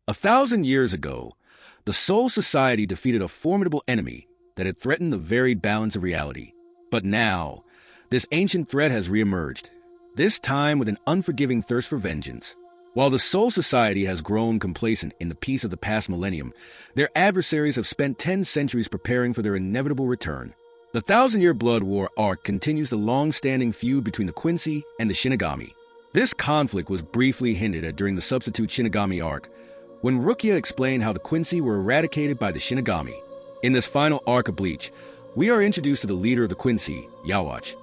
1,000 years ago, the Soul Society defeated a formidable enemy that had threatened the varied balance of reality. But now, this ancient threat has reemerged, this time with an unforgiving thirst for vengeance. While the Soul Society has grown complacent in the peace of the past millennium, their adversaries have spent 10 centuries preparing for their inevitable return. The 1,000-Year Blood War arc continues the long-standing feud between the Quincy and the Shinigami. This conflict was briefly hinted at during the Substitute Shinigami arc, when Rukia explained how the Quincy were eradicated by the Shinigami. In this final arc of Bleach, we are introduced to the leader of the Quincy, Yhwach,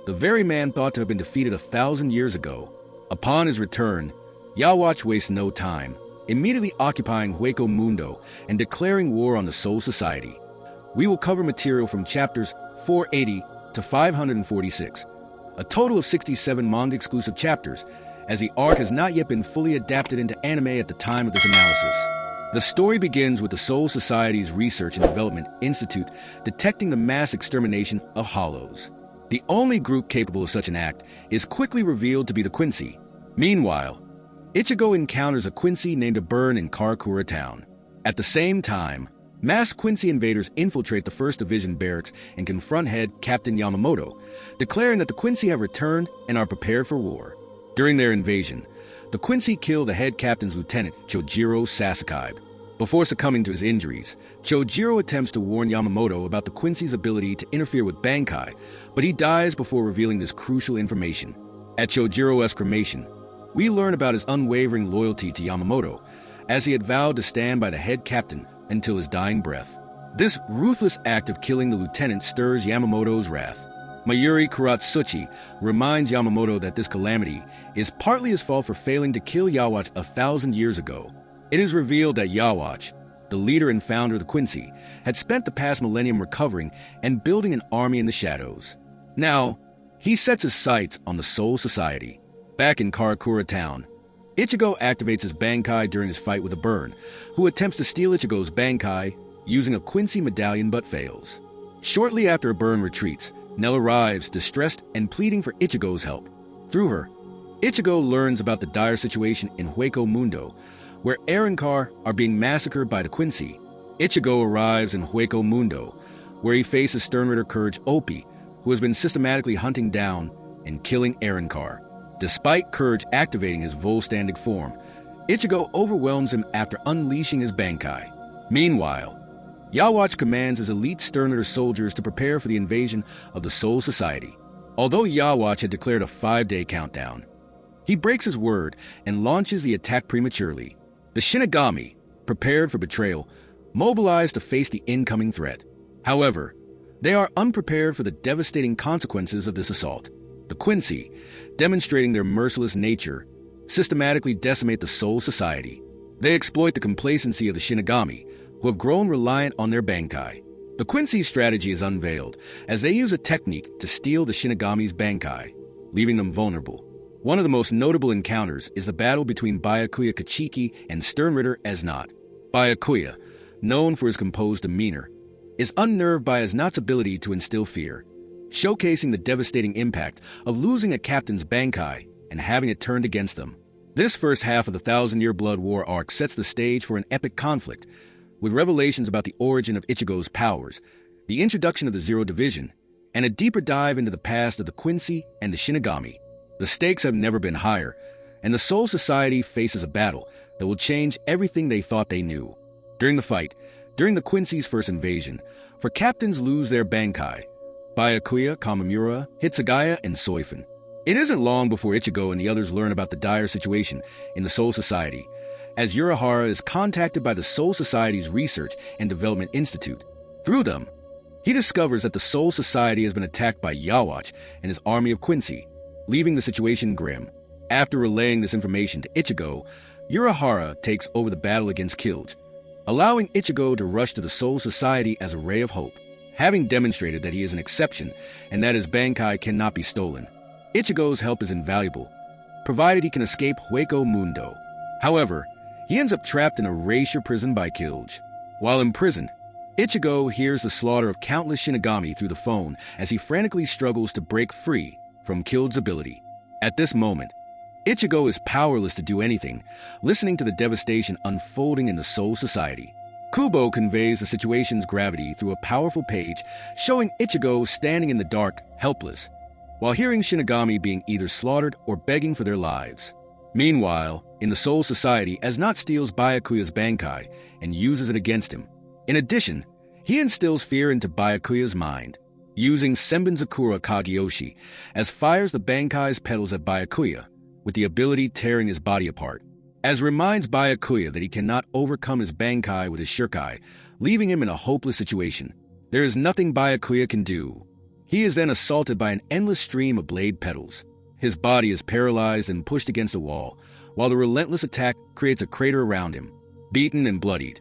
the very man thought to have been defeated 1,000 years ago. Upon his return, Yhwach wastes no time, immediately occupying Hueco Mundo and declaring war on the Soul Society. We will cover material from chapters 480 to 546, a total of 67 manga-exclusive chapters, as the arc has not yet been fully adapted into anime at the time of this analysis. The story begins with the Soul Society's Research and Development Institute detecting the mass extermination of Hollows. The only group capable of such an act is quickly revealed to be the Quincy. Meanwhile, Ichigo encounters a Quincy named a Burn in Karakura Town. At the same time, masked Quincy invaders infiltrate the 1st Division barracks and confront head Captain Yamamoto, declaring that the Quincy have returned and are prepared for war. During their invasion, the Quincy kill the head captain's lieutenant, Chojiro Sasakaibe. Before succumbing to his injuries, Chojiro attempts to warn Yamamoto about the Quincy's ability to interfere with Bankai, but he dies before revealing this crucial information. At Chojiro's cremation, we learn about his unwavering loyalty to Yamamoto, as he had vowed to stand by the head captain until his dying breath. This ruthless act of killing the lieutenant stirs Yamamoto's wrath. Mayuri Kuratsuchi reminds Yamamoto that this calamity is partly his fault for failing to kill Yhwach 1,000 years ago. It is revealed that Yhwach, the leader and founder of the Quincy, had spent the past millennium recovering and building an army in the shadows. Now, he sets his sights on the Soul Society. Back in Karakura Town, Ichigo activates his Bankai during his fight with a Burn, who attempts to steal Ichigo's Bankai using a Quincy medallion but fails. Shortly after a Burn retreats, Nell arrives, distressed and pleading for Ichigo's help. Through her, Ichigo learns about the dire situation in Hueco Mundo, where Arrancar are being massacred by the Quincy. Ichigo arrives in Hueco Mundo, where he faces Sternritter Courage Opie, who has been systematically hunting down and killing Arrancar. Despite Courage activating his Volstandic form, Ichigo overwhelms him after unleashing his Bankai. Meanwhile, Yhwach commands his elite Sternritter soldiers to prepare for the invasion of the Soul Society. Although Yhwach had declared a 5-day countdown, he breaks his word and launches the attack prematurely. The Shinigami, prepared for betrayal, mobilize to face the incoming threat. However, they are unprepared for the devastating consequences of this assault. The Quincy, demonstrating their merciless nature, systematically decimate the Soul Society. They exploit the complacency of the Shinigami, who have grown reliant on their Bankai. The Quincy's strategy is unveiled, as they use a technique to steal the Shinigami's Bankai, leaving them vulnerable. One of the most notable encounters is the battle between Byakuya Kachiki and Sternritter Esnot. Byakuya, known for his composed demeanor, is unnerved by Esnot's ability to instill fear, showcasing the devastating impact of losing a captain's Bankai and having it turned against them. This first half of the 1,000-Year Blood War arc sets the stage for an epic conflict, with revelations about the origin of Ichigo's powers, the introduction of the Zero Division, and a deeper dive into the past of the Quincy and the Shinigami. The stakes have never been higher, and the Soul Society faces a battle that will change everything they thought they knew. During the fight, during the Quincy's first invasion, for captains lose their Bankai, Byakuya, Kamimura, Hitsugaya, and Soifun. It isn't long before Ichigo and the others learn about the dire situation in the Soul Society, as Urahara is contacted by the Soul Society's Research and Development Institute. Through them, he discovers that the Soul Society has been attacked by Yhwach and his army of Quincy, leaving the situation grim. After relaying this information to Ichigo, Urahara takes over the battle against Killj, allowing Ichigo to rush to the Soul Society as a ray of hope. Having demonstrated that he is an exception and that his Bankai cannot be stolen, Ichigo's help is invaluable, provided he can escape Hueco Mundo. However, he ends up trapped in a Erasure prison by Killj. While in prison, Ichigo hears the slaughter of countless Shinigami through the phone as he frantically struggles to break free from Killj's ability. At this moment, Ichigo is powerless to do anything, listening to the devastation unfolding in the Soul Society. Kubo conveys the situation's gravity through a powerful page, showing Ichigo standing in the dark, helpless, while hearing Shinigami being either slaughtered or begging for their lives. Meanwhile, in the Soul Society, as Not steals Byakuya's Bankai and uses it against him. In addition, he instills fear into Byakuya's mind, using Senbenzakura Kageyoshi, as fires the Bankai's petals at Byakuya, with the ability tearing his body apart, as reminds Byakuya that he cannot overcome his Bankai with his Shirkai, leaving him in a hopeless situation. There is nothing Byakuya can do. He is then assaulted by an endless stream of blade petals. His body is paralyzed and pushed against a wall, while the relentless attack creates a crater around him, beaten and bloodied.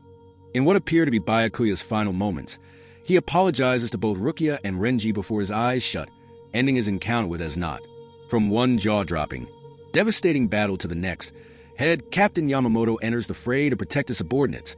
In what appear to be Byakuya's final moments, he apologizes to both Rukia and Renji before his eyes shut, ending his encounter with As Not. From one jaw-dropping, devastating battle to the next, Head Captain Yamamoto enters the fray to protect his subordinates,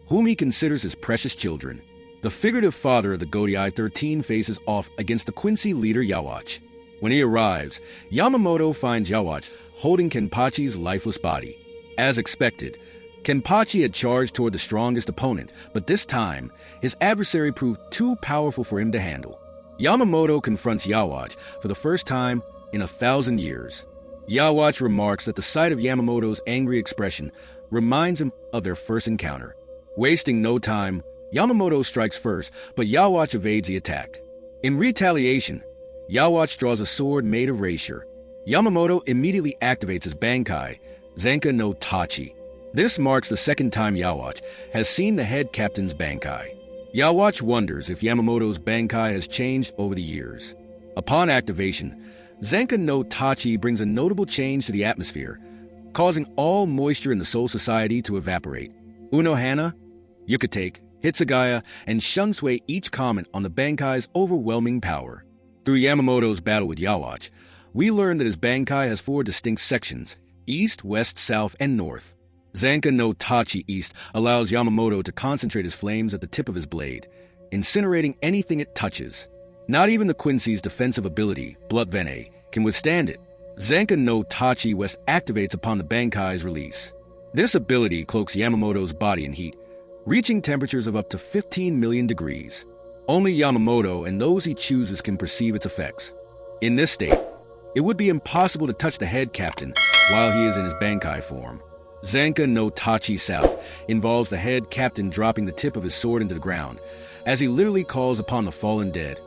whom he considers his precious children. The figurative father of the Godai 13 faces off against the Quincy leader Yhwach. When he arrives, Yamamoto finds Yhwach holding Kenpachi's lifeless body. As expected, Kenpachi had charged toward the strongest opponent, but this time, his adversary proved too powerful for him to handle. Yamamoto confronts Yhwach for the first time in 1,000 years. Yhwach remarks that the sight of Yamamoto's angry expression reminds him of their first encounter. Wasting no time, Yamamoto strikes first, but Yhwach evades the attack. In retaliation, Yhwach draws a sword made of rapier. Yamamoto immediately activates his Bankai, Zanka no Tachi. This marks the second time Yhwach has seen the head captain's Bankai. Yhwach wonders if Yamamoto's Bankai has changed over the years. Upon activation, Zanka no Tachi brings a notable change to the atmosphere, causing all moisture in the Soul Society to evaporate. Unohana, Yukatake, Hitsugaya, and Shunsui each comment on the Bankai's overwhelming power. Through Yamamoto's battle with Yhwach, we learn that his Bankai has 4 distinct sections: East, West, South, and North. Zanka no Tachi East allows Yamamoto to concentrate his flames at the tip of his blade, incinerating anything it touches. Not even the Quincy's defensive ability, Blood Vene, can withstand it. Zanka no Tachi West activates upon the Bankai's release. This ability cloaks Yamamoto's body in heat, reaching temperatures of up to 15 million degrees. Only Yamamoto and those he chooses can perceive its effects. In this state, it would be impossible to touch the head captain while he is in his Bankai form. Zanka no Tachi South involves the head captain dropping the tip of his sword into the ground, as he literally calls upon the fallen dead,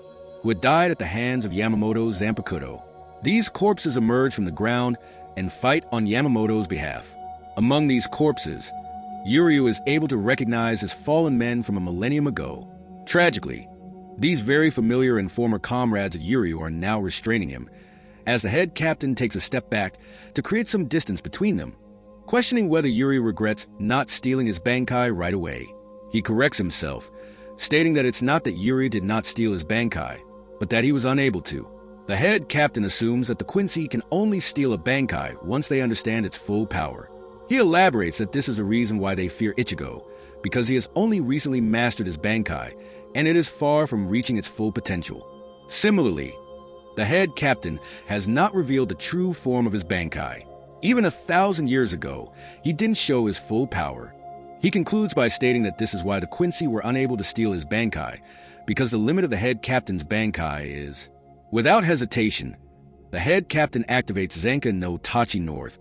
who had died at the hands of Yamamoto's Zanpakuto. These corpses emerge from the ground and fight on Yamamoto's behalf. Among these corpses, Yuryu is able to recognize his fallen men from a millennium ago. Tragically, these very familiar and former comrades of Yuryu are now restraining him, as the head captain takes a step back to create some distance between them, questioning whether Yuryu regrets not stealing his Bankai right away. He corrects himself, stating that it's not that Yuryu did not steal his Bankai, but that he was unable to. The head captain assumes that the Quincy can only steal a Bankai once they understand its full power. He elaborates that this is a reason why they fear Ichigo, because he has only recently mastered his Bankai, and it is far from reaching its full potential. Similarly, the head captain has not revealed the true form of his Bankai. Even 1,000 years ago, he didn't show his full power. He concludes by stating that this is why the Quincy were unable to steal his Bankai, because the limit of the head captain's Bankai is... Without hesitation, the head captain activates Zanka no Tachi North,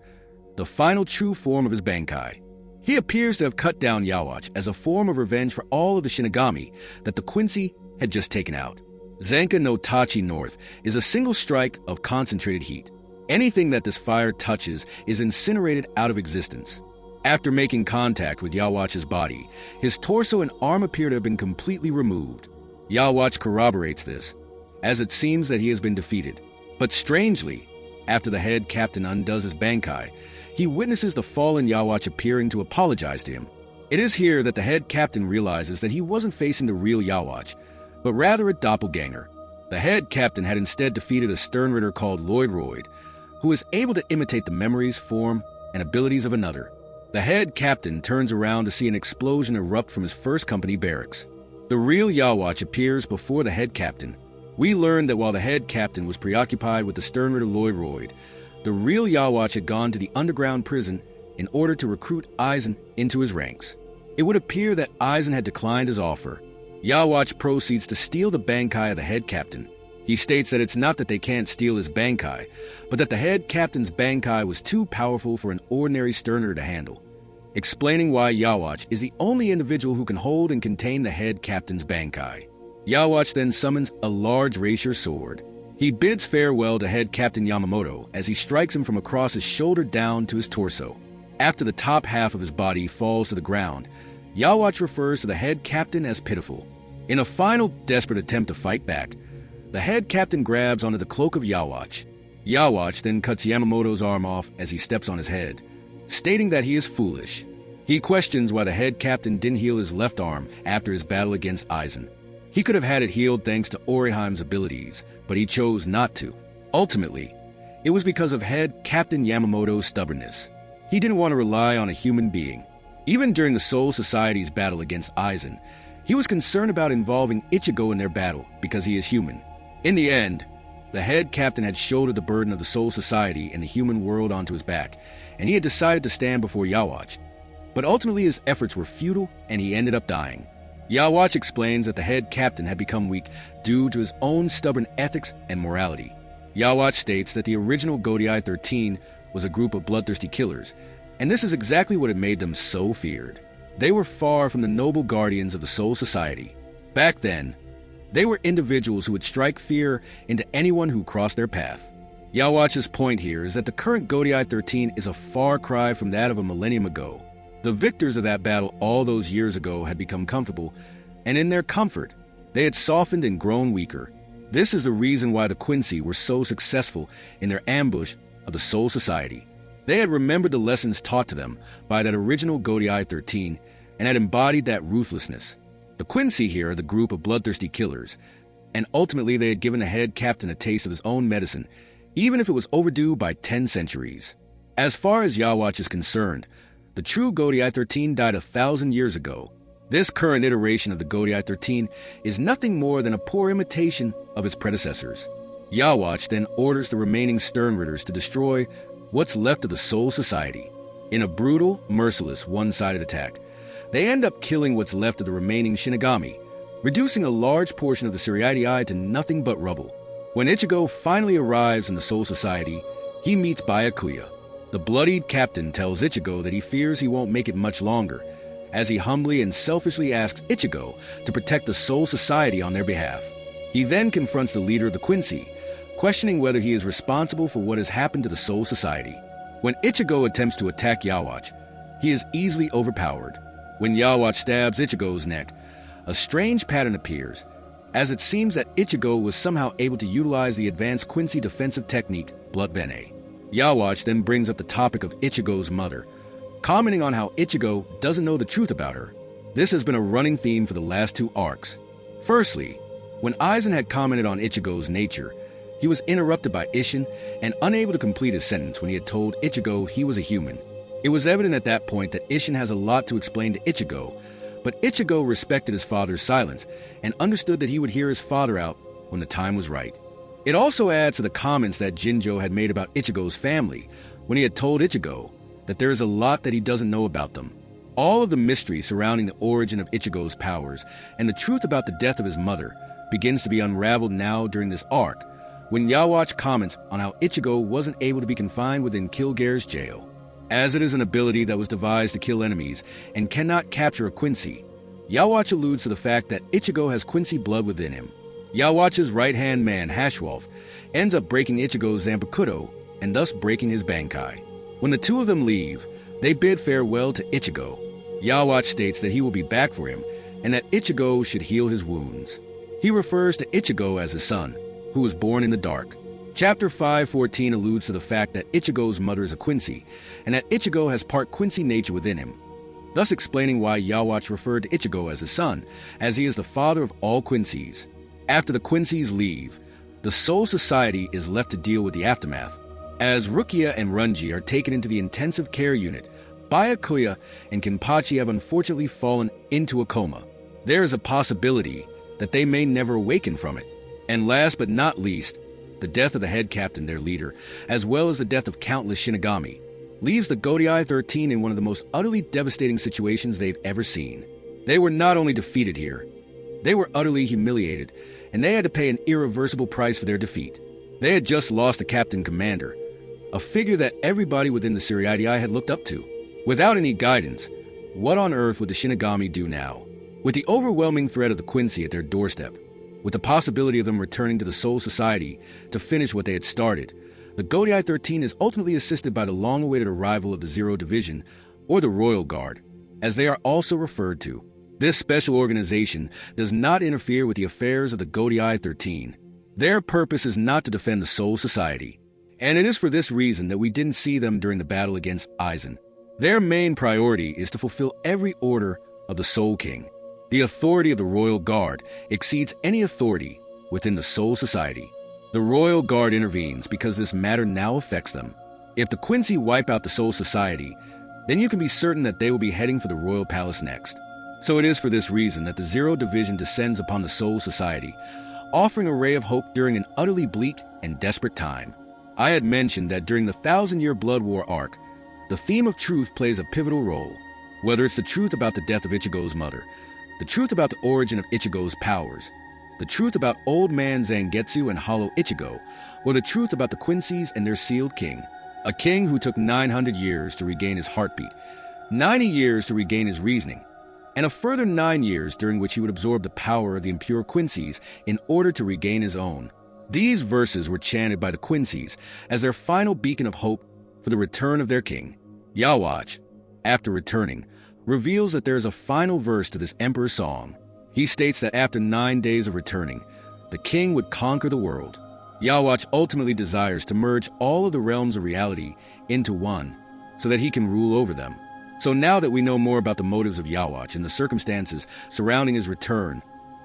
the final true form of his Bankai. He appears to have cut down Yhwach as a form of revenge for all of the Shinigami that the Quincy had just taken out. Zanka no Tachi North is a single strike of concentrated heat. Anything that this fire touches is incinerated out of existence. After making contact with Yhwach's body, his torso and arm appear to have been completely removed. Yhwach corroborates this, as it seems that he has been defeated. But strangely, after the head captain undoes his Bankai, he witnesses the fallen Yhwach appearing to apologize to him. It is here that the head captain realizes that he wasn't facing the real Yhwach, but rather a doppelganger. The head captain had instead defeated a Sternritter called Lloydroid, who is able to imitate the memories, form, and abilities of another. The head captain turns around to see an explosion erupt from his first company barracks. The real Yhwach appears before the head captain. We learn that while the head captain was preoccupied with the Sternritter Lloydroid, the real Yhwach had gone to the underground prison in order to recruit Aizan into his ranks. It would appear that Aizan had declined his offer. Yhwach proceeds to steal the Bankai of the head captain. He states that it's not that they can't steal his Bankai, but that the head captain's Bankai was too powerful for an ordinary Sternritter to handle, explaining why Yhwach is the only individual who can hold and contain the head captain's Bankai. Yhwach then summons a large rapier sword. He bids farewell to head captain Yamamoto as he strikes him from across his shoulder down to his torso. After the top half of his body falls to the ground, Yhwach refers to the head captain as pitiful. In a final desperate attempt to fight back, the head captain grabs onto the cloak of Yhwach. Yhwach then cuts Yamamoto's arm off as he steps on his head, stating that he is foolish. He questions why the head captain didn't heal his left arm after his battle against Aizan. He could have had it healed thanks to Urihaim's abilities, but he chose not to. Ultimately, it was because of head captain Yamamoto's stubbornness. He didn't want to rely on a human being. Even during the Soul Society's battle against Aizan, he was concerned about involving Ichigo in their battle because he is human. In the end, the head captain had shouldered the burden of the Soul Society and the human world onto his back, and he had decided to stand before Yhwach. But ultimately his efforts were futile, and he ended up dying. Yhwach explains that the head captain had become weak due to his own stubborn ethics and morality. Yhwach states that the original Godai 13 was a group of bloodthirsty killers, and this is exactly what had made them so feared. They were far from the noble guardians of the Soul Society. Back then, they were individuals who would strike fear into anyone who crossed their path. Yhwach's point here is that the current Godai 13 is a far cry from that of a millennium ago. The victors of that battle all those years ago had become comfortable, and in their comfort, they had softened and grown weaker. This is the reason why the Quincy were so successful in their ambush of the Soul Society. They had remembered the lessons taught to them by that original Godai 13 and had embodied that ruthlessness. The Quincy here are the group of bloodthirsty killers, and ultimately they had given the head captain a taste of his own medicine, even if it was overdue by 10 centuries. As far as Yhwach is concerned, the true Godai 13 died 1,000 years ago. This current iteration of the Godai 13 is nothing more than a poor imitation of its predecessors. Yhwach then orders the remaining Sternritters to destroy what's left of the Soul Society. In a brutal, merciless, one-sided attack, they end up killing what's left of the remaining Shinigami, reducing a large portion of the Seriatii to nothing but rubble. When Ichigo finally arrives in the Soul Society, he meets Byakuya. The bloodied captain tells Ichigo that he fears he won't make it much longer, as he humbly and selfishly asks Ichigo to protect the Soul Society on their behalf. He then confronts the leader of the Quincy, questioning whether he is responsible for what has happened to the Soul Society. When Ichigo attempts to attack Yhwach, he is easily overpowered. When Yhwach stabs Ichigo's neck, a strange pattern appears, as it seems that Ichigo was somehow able to utilize the advanced Quincy defensive technique, Blood Bene. Yhwach then brings up the topic of Ichigo's mother, commenting on how Ichigo doesn't know the truth about her. This has been a running theme for the last 2 arcs. Firstly, when Aizan had commented on Ichigo's nature, he was interrupted by Isshin and unable to complete his sentence when he had told Ichigo he was a human. It was evident at that point that Isshin has a lot to explain to Ichigo, but Ichigo respected his father's silence and understood that he would hear his father out when the time was right. It also adds to the comments that Jinjo had made about Ichigo's family when he had told Ichigo that there is a lot that he doesn't know about them. All of the mystery surrounding the origin of Ichigo's powers and the truth about the death of his mother begins to be unraveled now during this arc, when Yhwach comments on how Ichigo wasn't able to be confined within Kilgare's jail, as it is an ability that was devised to kill enemies and cannot capture a Quincy. Yhwach alludes to the fact that Ichigo has Quincy blood within him. Yhwach's right-hand man, Hashwolf, ends up breaking Ichigo's Zanpakuto and thus breaking his Bankai. When the two of them leave, they bid farewell to Ichigo. Yhwach states that he will be back for him and that Ichigo should heal his wounds. He refers to Ichigo as his son, who was born in the dark. Chapter 514 alludes to the fact that Ichigo's mother is a Quincy, and that Ichigo has part Quincy nature within him, thus explaining why Yhwach referred to Ichigo as his son, as he is the father of all Quincies. After the Quincies leave, the Soul Society is left to deal with the aftermath. As Rukia and Runji are taken into the intensive care unit, Byakuya and Kenpachi have unfortunately fallen into a coma. There is a possibility that they may never awaken from it. And last but not least, the death of the head captain, their leader, as well as the death of countless Shinigami, leaves the Godai 13 in one of the most utterly devastating situations they've ever seen. They were not only defeated here, they were utterly humiliated, and they had to pay an irreversible price for their defeat. They had just lost a captain commander, a figure that everybody within the Seriidii had looked up to. Without any guidance, what on earth would the Shinigami do now? With the overwhelming threat of the Quincy at their doorstep, with the possibility of them returning to the Soul Society to finish what they had started, the Godai 13 is ultimately assisted by the long-awaited arrival of the Zero Division, or the Royal Guard, as they are also referred to. This special organization does not interfere with the affairs of the Godai 13. Their purpose is not to defend the Soul Society, and it is for this reason that we didn't see them during the battle against Aizan. Their main priority is to fulfill every order of the Soul King. The authority of the Royal Guard exceeds any authority within the Soul Society. The Royal Guard intervenes because this matter now affects them. If the Quincy wipe out the Soul Society, then you can be certain that they will be heading for the Royal Palace next. So it is for this reason that the Zero Division descends upon the Soul Society, offering a ray of hope during an utterly bleak and desperate time. I had mentioned that during the 1,000-year Blood War arc, the theme of truth plays a pivotal role. Whether it's the truth about the death of Ichigo's mother, the truth about the origin of Ichigo's powers, the truth about Old Man Zangetsu and Hollow Ichigo, or the truth about the Quincy's and their sealed king. A king who took 900 years to regain his heartbeat, 90 years to regain his reasoning, and a further 9 years during which he would absorb the power of the impure Quincy's in order to regain his own. These verses were chanted by the Quincy's as their final beacon of hope for the return of their king. Yhwach, after returning, reveals that there is a final verse to this emperor's song. He states that after 9 days of returning, the king would conquer the world. Yhwach ultimately desires to merge all of the realms of reality into one, so that he can rule over them. So now that we know more about the motives of Yhwach and the circumstances surrounding his return,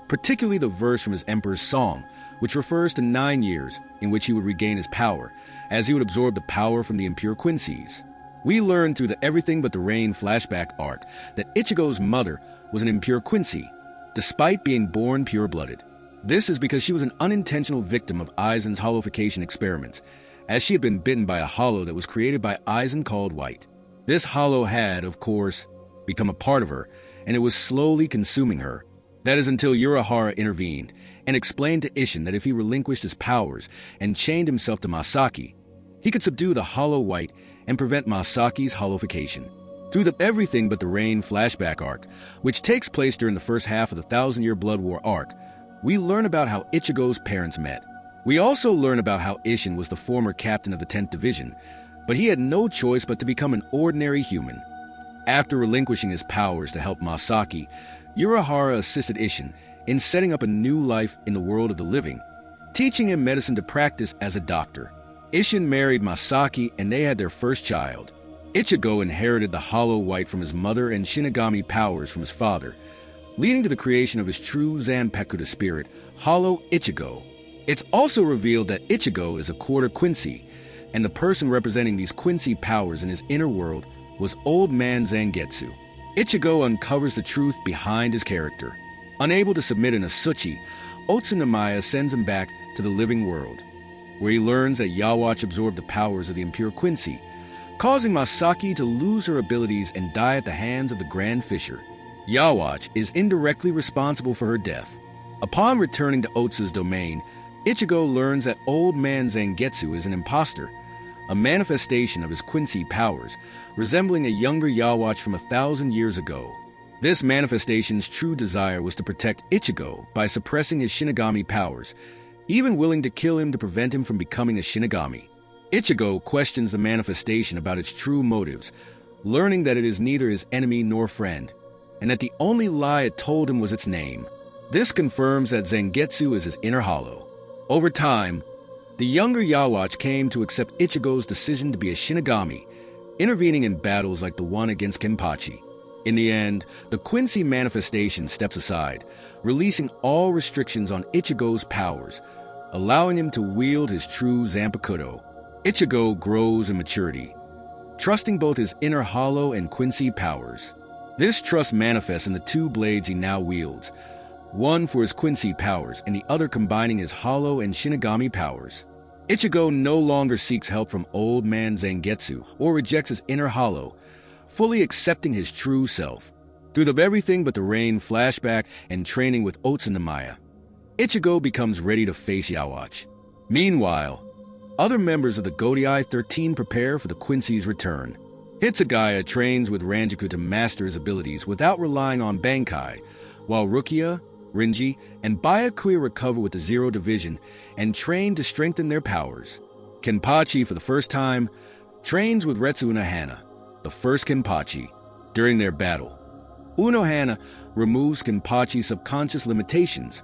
particularly the verse from his emperor's song, which refers to 9 years in which he would regain his power, as he would absorb the power from the impure Quincy's, we learn through the Everything But the Rain flashback arc that Ichigo's mother was an impure Quincy, despite being born pure-blooded. This is because she was an unintentional victim of Aizan's hollowification experiments, as she had been bitten by a hollow that was created by Aizan called White. This hollow had, of course, become a part of her, and it was slowly consuming her. That is until Urahara intervened and explained to Isshin that if he relinquished his powers and chained himself to Masaki, he could subdue the Hollow White and prevent Masaki's hollowification. Through the Everything But the Rain flashback arc, which takes place during the first half of the 1,000-year Blood War arc, we learn about how Ichigo's parents met. We also learn about how Isshin was the former captain of the 10th Division, but he had no choice but to become an ordinary human. After relinquishing his powers to help Masaki, Urahara assisted Isshin in setting up a new life in the world of the living, teaching him medicine to practice as a doctor. Isshin married Masaki and they had their first child. Ichigo inherited the Hollow White from his mother and Shinigami powers from his father, leading to the creation of his true Zanpakuto spirit, Hollow Ichigo. It's also revealed that Ichigo is a quarter Quincy, and the person representing these Quincy powers in his inner world was Old Man Zangetsu. Ichigo uncovers the truth behind his character. Unable to submit in a Suchi, Otsunomiya sends him back to the living world, where he learns that Yhwach absorbed the powers of the impure Quincy, causing Masaki to lose her abilities and die at the hands of the Grand Fisher. Yhwach is indirectly responsible for her death. Upon returning to Otsu's domain, Ichigo learns that Old Man Zangetsu is an imposter, a manifestation of his Quincy powers, resembling a younger Yhwach from 1,000 years ago. This manifestation's true desire was to protect Ichigo by suppressing his Shinigami powers, even willing to kill him to prevent him from becoming a Shinigami. Ichigo questions the manifestation about its true motives, learning that it is neither his enemy nor friend, and that the only lie it told him was its name. This confirms that Zangetsu is his inner hollow. Over time, the younger Yhwach came to accept Ichigo's decision to be a Shinigami, intervening in battles like the one against Kenpachi. In the end, the Quincy manifestation steps aside, releasing all restrictions on Ichigo's powers, allowing him to wield his true Zanpakuto. Ichigo grows in maturity, trusting both his inner hollow and Quincy powers. This trust manifests in the two blades he now wields, one for his Quincy powers and the other combining his hollow and Shinigami powers. Ichigo no longer seeks help from old man Zangetsu or rejects his inner hollow, fully accepting his true self. Through the everything but the rain flashback and training with Otsunamaya, Ichigo becomes ready to face Yhwach. Meanwhile, other members of the Godai 13 prepare for the Quincy's return. Hitsugaya trains with Ranjaku to master his abilities without relying on Bankai, while Rukia, Rinji, and Byakuya recover with the Zero Division and train to strengthen their powers. Kenpachi, for the first time, trains with Retsu Unohana, the first Kenpachi, during their battle. Unohana removes Kenpachi's subconscious limitations,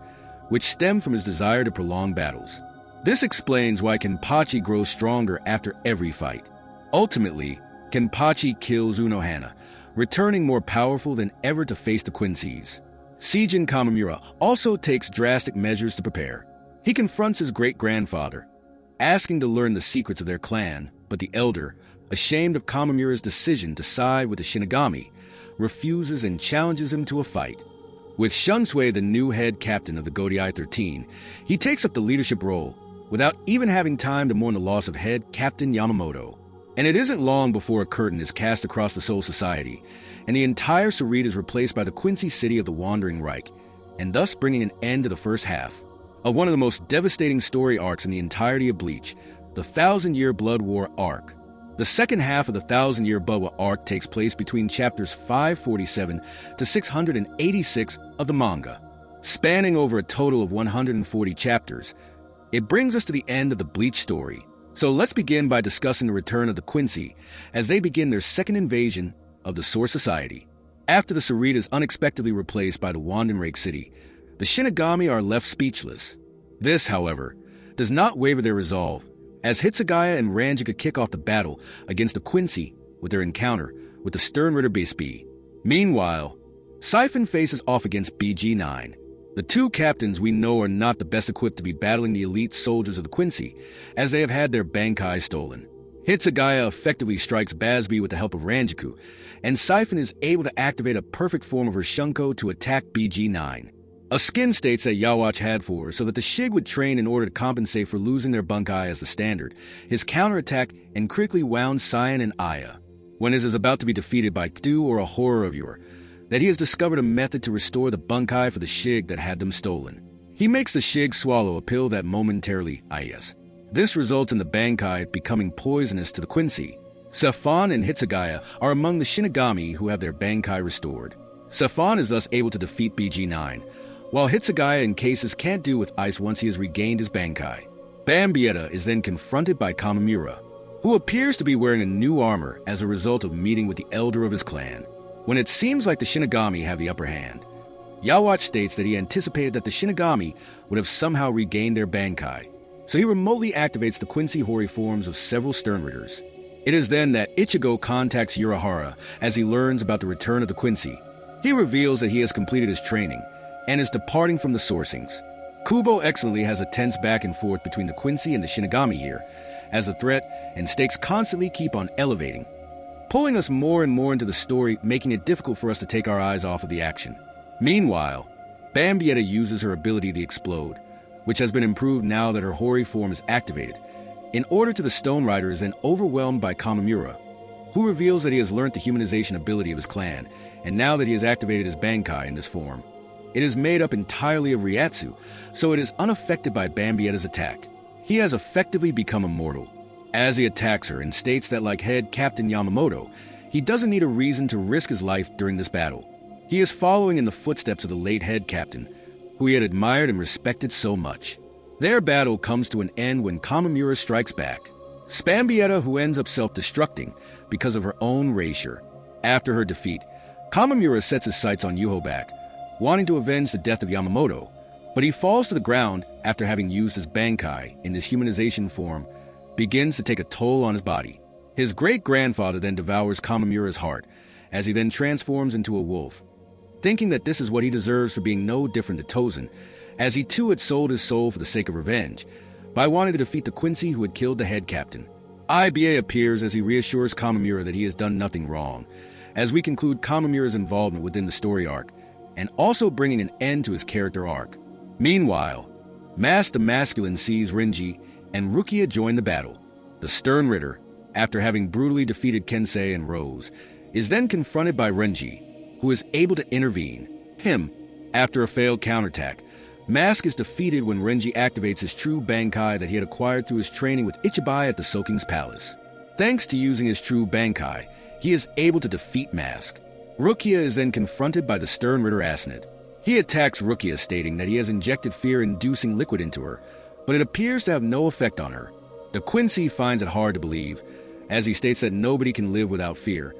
which stem from his desire to prolong battles. This explains why Kenpachi grows stronger after every fight. Ultimately, Kenpachi kills Unohana, returning more powerful than ever to face the Quincy's. Seijin Kamimura also takes drastic measures to prepare. He confronts his great-grandfather, asking to learn the secrets of their clan, but the elder, ashamed of Kamimura's decision to side with the Shinigami, refuses and challenges him to a fight. With Shunsui the new head captain of the Godai 13, he takes up the leadership role, without even having time to mourn the loss of head captain Yamamoto. And it isn't long before a curtain is cast across the Soul Society, and the entire Sarid is replaced by the Quincy city of the Wandering Reich, and thus bringing an end to the first half of one of the most devastating story arcs in the entirety of Bleach, the 1,000-Year Blood War arc. The second half of the 1,000-Year Blood War arc takes place between chapters 547 to 686 of the manga. Spanning over a total of 140 chapters, it brings us to the end of the Bleach story. So let's begin by discussing the return of the Quincy as they begin their second invasion of the Source Society. After the Sarid is unexpectedly replaced by the Wandenrake City, the Shinigami are left speechless. This, however, does not waver their resolve, as Hitsugaya and Ranjaku kick off the battle against the Quincy with their encounter with the Sternritter Base B. Meanwhile, Siphon faces off against BG9. The two captains we know are not the best equipped to be battling the elite soldiers of the Quincy, as they have had their Bankai stolen. Hitsugaya effectively strikes Basby with the help of Ranjaku, and Siphon is able to activate a perfect form of her Shunko to attack BG9. Askin states that Yhwach had for her so that the Shig would train in order to compensate for losing their Bankai as the standard, his counterattack, and critically wound Cyan and Aya. When it is about to be defeated by Kdu or a horror of Yur, that he has discovered a method to restore the Bankai for the Shig that had them stolen. He makes the Shig swallow a pill that momentarily, This results in the Bankai becoming poisonous to the Quincy. Siphon and Hitsugaya are among the Shinigami who have their Bankai restored. Siphon is thus able to defeat BG9, while Hitsugaya and Cases can't do with ice once he has regained his Bankai. Bambietta is then confronted by Kamimura, who appears to be wearing a new armor as a result of meeting with the elder of his clan. When it seems like the Shinigami have the upper hand, Yhwach states that he anticipated that the Shinigami would have somehow regained their Bankai, so he remotely activates the Quincy Hori forms of several Sternritters. It is then that Ichigo contacts Urahara as he learns about the return of the Quincy. He reveals that he has completed his training and is departing from the sourcings. Kubo excellently has a tense back and forth between the Quincy and the Shinigami here, as the threat and stakes constantly keep on elevating, pulling us more and more into the story, making it difficult for us to take our eyes off of the action. Meanwhile, Bambietta uses her ability to explode, which has been improved now that her Hori form is activated. In order to the Stone Rider is then overwhelmed by Kamimura, who reveals that he has learned the humanization ability of his clan, and now that he has activated his Bankai in this form, it is made up entirely of Ryatsu, so it is unaffected by Bambietta's attack. He has effectively become immortal, as he attacks her and states that like head Captain Yamamoto, he doesn't need a reason to risk his life during this battle. He is following in the footsteps of the late head captain, who he had admired and respected so much. Their battle comes to an end when Kamimura strikes back. Bambietta, who ends up self-destructing because of her own erasure. After her defeat, Kamimura sets his sights on Yhwach, wanting to avenge the death of Yamamoto, but he falls to the ground after having used his Bankai in his humanization form, begins to take a toll on his body. His great-grandfather then devours Kamimura's heart, as he then transforms into a wolf, thinking that this is what he deserves for being no different to Tozen, as he too had sold his soul for the sake of revenge, by wanting to defeat the Quincy who had killed the head captain. IBA appears as he reassures Kamimura that he has done nothing wrong, as we conclude Kamimura's involvement within the story arc, and also bringing an end to his character arc. Meanwhile, Mask the Masculine sees Rinji, and Rukia join the battle. The Sternritter, after having brutally defeated Kensei and Rose, is then confronted by Renji, who is able to intervene. After a failed counterattack, Mask is defeated when Renji activates his true Bankai that he had acquired through his training with Ichibai at the Soul King's Palace. Thanks to using his true Bankai, he is able to defeat Mask. Rukia is then confronted by the Sternritter Asnid. He attacks Rukia, stating that he has injected fear-inducing liquid into her, but it appears to have no effect on her. The Quincy finds it hard to believe, as he states that nobody can live without fear,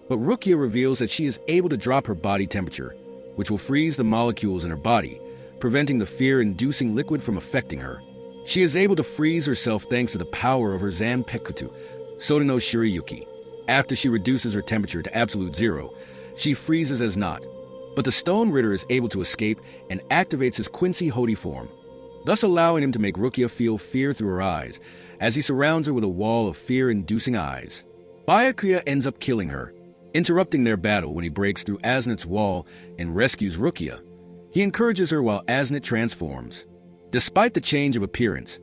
but Rukia reveals that she is able to drop her body temperature, which will freeze the molecules in her body, preventing the fear-inducing liquid from affecting her. She is able to freeze herself thanks to the power of her Zanpekutu, Soda no Shirayuki. After she reduces her temperature to absolute zero, she freezes as naught, but the Stone Ritter is able to escape and activates his Quincy Hody form, thus allowing him to make Rukia feel fear through her eyes, as he surrounds her with a wall of fear-inducing eyes. Byakuya ends up killing her, interrupting their battle when he breaks through Asnet's wall and rescues Rukia. He encourages her while Asnet transforms. Despite the change of appearance,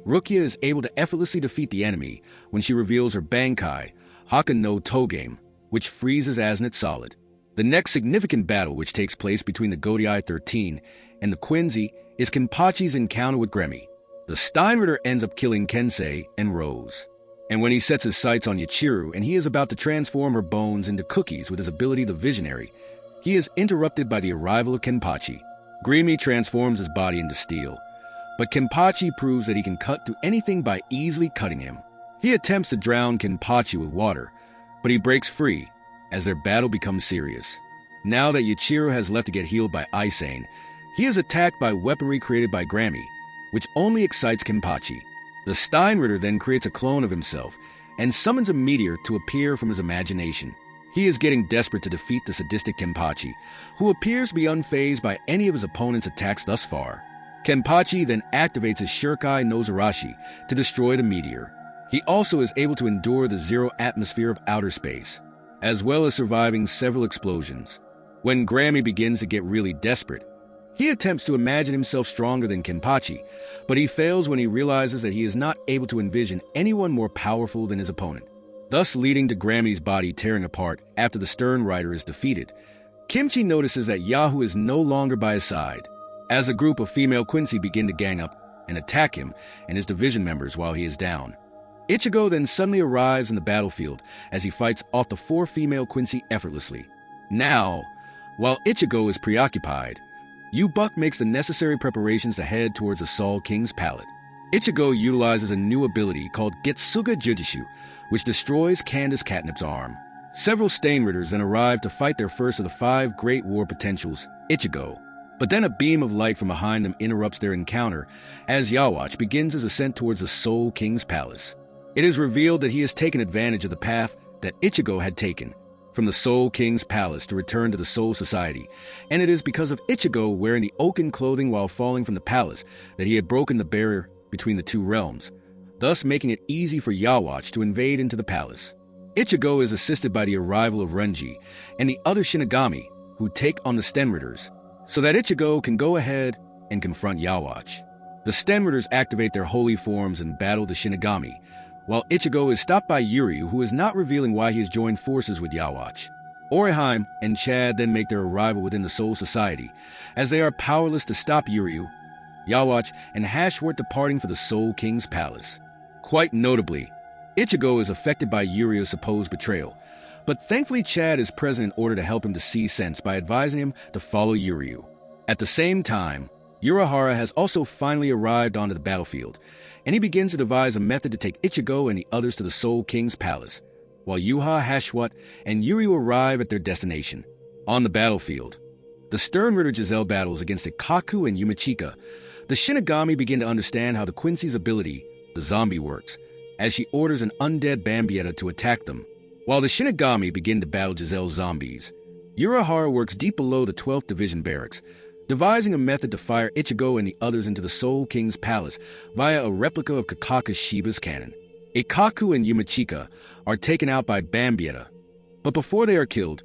Rukia is able to effortlessly defeat the enemy when she reveals her Bankai, Haka no Togame, which freezes Asnet solid. The next significant battle, which takes place between the Godai 13 and the Quincy, is Kenpachi's encounter with Gremi. The Steinritter ends up killing Kensei and Rose. And when he sets his sights on Yachiru and he is about to transform her bones into cookies with his ability the Visionary, he is interrupted by the arrival of Kenpachi. Gremi transforms his body into steel, but Kenpachi proves that he can cut through anything by easily cutting him. He attempts to drown Kenpachi with water, but he breaks free as their battle becomes serious. Now that Yachiru has left to get healed by Aizan, he is attacked by weaponry created by Gremi, which only excites Kenpachi. The Steinritter then creates a clone of himself and summons a meteor to appear from his imagination. He is getting desperate to defeat the sadistic Kenpachi, who appears to be unfazed by any of his opponent's attacks thus far. Kenpachi then activates his Shurikai Nozarashi to destroy the meteor. He also is able to endure the zero atmosphere of outer space, as well as surviving several explosions. When Gremi begins to get really desperate, he attempts to imagine himself stronger than Kenpachi, but he fails when he realizes that he is not able to envision anyone more powerful than his opponent, thus leading to Grami's body tearing apart after the Sternritter is defeated. Kimchi notices that Yahoo is no longer by his side, as a group of female Quincy begin to gang up and attack him and his division members while he is down. Ichigo then suddenly arrives in the battlefield as he fights off the 4 female Quincy effortlessly. Now, while Ichigo is preoccupied, Yhwach makes the necessary preparations to head towards the Soul King's Palette. Ichigo utilizes a new ability called Getsuga Jujutsu, which destroys Candace Catnip's arm. Several Steinritters then arrive to fight their first of the 5 great war potentials, Ichigo. But then a beam of light from behind them interrupts their encounter as Yhwach begins his ascent towards the Soul King's Palace. It is revealed that he has taken advantage of the path that Ichigo had taken from the Soul King's Palace to return to the Soul Society, and it is because of Ichigo wearing the oaken clothing while falling from the palace that he had broken the barrier between the 2 realms, thus making it easy for Yhwach to invade into the palace. Ichigo is assisted by the arrival of Renji and the other Shinigami, who take on the Sternritters, so that Ichigo can go ahead and confront Yhwach. The Sternritters activate their holy forms and battle the Shinigami, while Ichigo is stopped by Yuri, who is not revealing why he has joined forces with Yhwach. Orihime and Chad then make their arrival within the Soul Society, as they are powerless to stop Yuri, Yhwach, and Hashwart departing for the Soul King's Palace. Quite notably, Ichigo is affected by Yuri's supposed betrayal, but thankfully Chad is present in order to help him to see sense by advising him to follow Yuri. At the same time, Urahara has also finally arrived onto the battlefield, and he begins to devise a method to take Ichigo and the others to the Soul King's Palace, while Yuha, Hashwat, and Yuri arrive at their destination. On the battlefield, the Sternritter Giselle battles against Ikaku and Yumachika. The Shinigami begin to understand how the Quincy's ability, the zombie, works, as she orders an undead Bambietta to attack them. While the Shinigami begin to battle Giselle's zombies, Urahara works deep below the 12th Division barracks, devising a method to fire Ichigo and the others into the Soul King's Palace via a replica of Kakaka's Shiba's cannon. Ikaku and Yumachika are taken out by Bambietta, but before they are killed,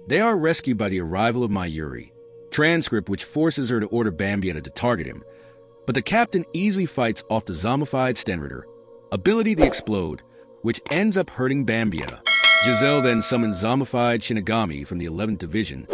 they are rescued by the arrival of Mayuri, transcript which forces her to order Bambietta to target him. But the captain easily fights off the zombified Sternritter, ability to explode, which ends up hurting Bambia. Giselle then summons zombified Shinigami from the 11th Division,